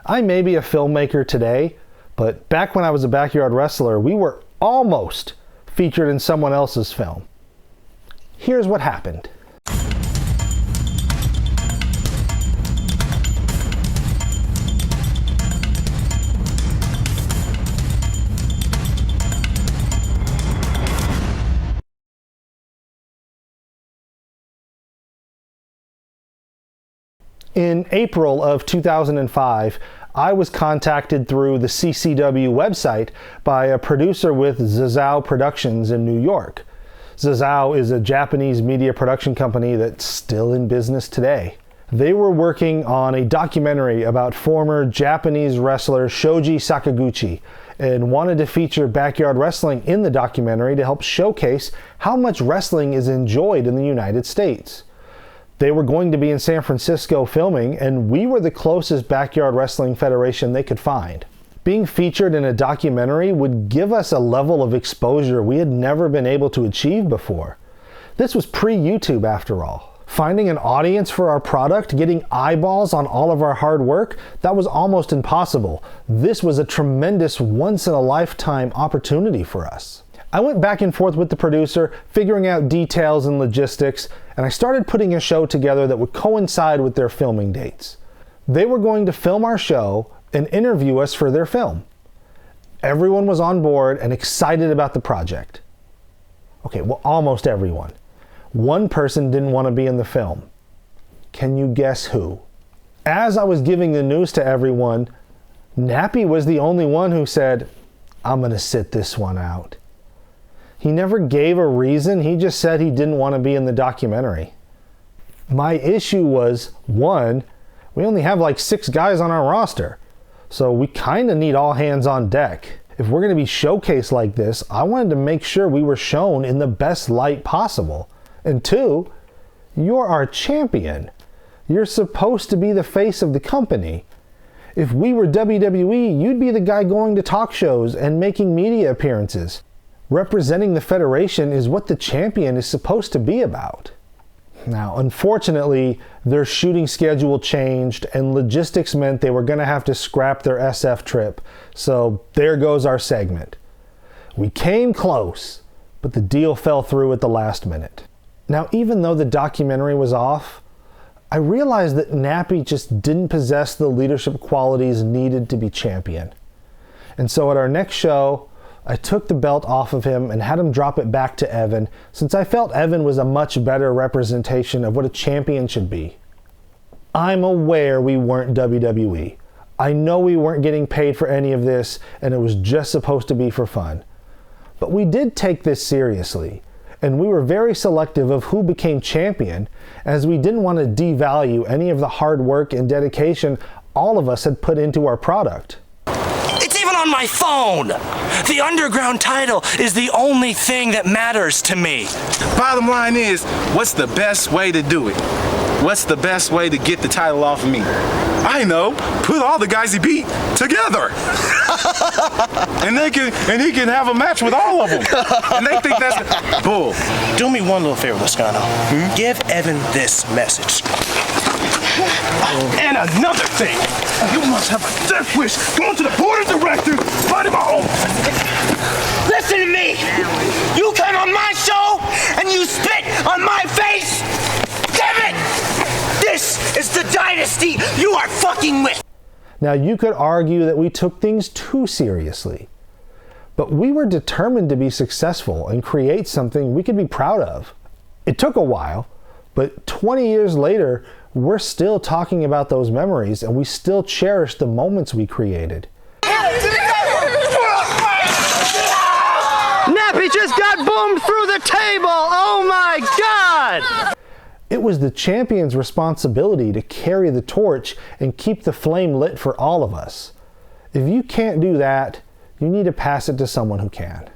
I may be a filmmaker today, but back when I was a backyard wrestler, we were almost featured in someone else's film. Here's what happened. In April of 2005, I was contacted through the CCW website by a producer with Zazao Productions in New York. Zazao is a Japanese media production company that's still in business today. They were working on a documentary about former Japanese wrestler Shoji Sakaguchi and wanted to feature backyard wrestling in the documentary to help showcase how much wrestling is enjoyed in the United States. They were going to be in San Francisco filming, and we were the closest backyard wrestling federation they could find. Being featured in a documentary would give us a level of exposure we had never been able to achieve before. This was pre-YouTube after all. Finding an audience for our product, getting eyeballs on all of our hard work, that was almost impossible. This was a tremendous once-in-a-lifetime opportunity for us. I went back and forth with the producer, figuring out details and logistics, and I started putting a show together that would coincide with their filming dates. They were going to film our show and interview us for their film. Everyone was on board and excited about the project. Okay, well, almost everyone. One person didn't want to be in the film. Can you guess who? As I was giving the news to everyone, Nappy was the only one who said, "I'm going to sit this one out." He never gave a reason, he just said he didn't want to be in the documentary. My issue was, one, we only have like 6 guys on our roster, so we kind of need all hands on deck. If we're going to be showcased like this, I wanted to make sure we were shown in the best light possible. And 2, you're our champion. You're supposed to be the face of the company. If we were WWE, you'd be the guy going to talk shows and making media appearances. Representing the federation is what the champion is supposed to be about. Now, unfortunately, their shooting schedule changed and logistics meant they were going to have to scrap their SF trip. So there goes our segment. We came close, but the deal fell through at the last minute. Now, even though the documentary was off, I realized that Nappy just didn't possess the leadership qualities needed to be champion. And so at our next show, I took the belt off of him and had him drop it back to Evan, since I felt Evan was a much better representation of what a champion should be. I'm aware we weren't WWE. I know we weren't getting paid for any of this, and it was just supposed to be for fun. But we did take this seriously, and we were very selective of who became champion, as we didn't want to devalue any of the hard work and dedication all of us had put into our product. On my phone. The underground title is the only thing that matters to me. Bottom line is, what's the best way to do it? What's the best way to get the title off of me? I know, put all the guys he beat together. and he can have a match with all of them. And they think that's bull. Do me one little favor, Lascano. Give Evan this message. And another thing, you must have a death wish going to the board of directors, fighting my own. Listen to me! You came on my show and you spit on my face! Damn it! This is the dynasty you are fucking with! Now, you could argue that we took things too seriously, but we were determined to be successful and create something we could be proud of. It took a while, but 20 years later, we're still talking about those memories, and we still cherish the moments we created. Nappy just got boomed through the table! Oh my God! It was the champion's responsibility to carry the torch and keep the flame lit for all of us. If you can't do that, you need to pass it to someone who can.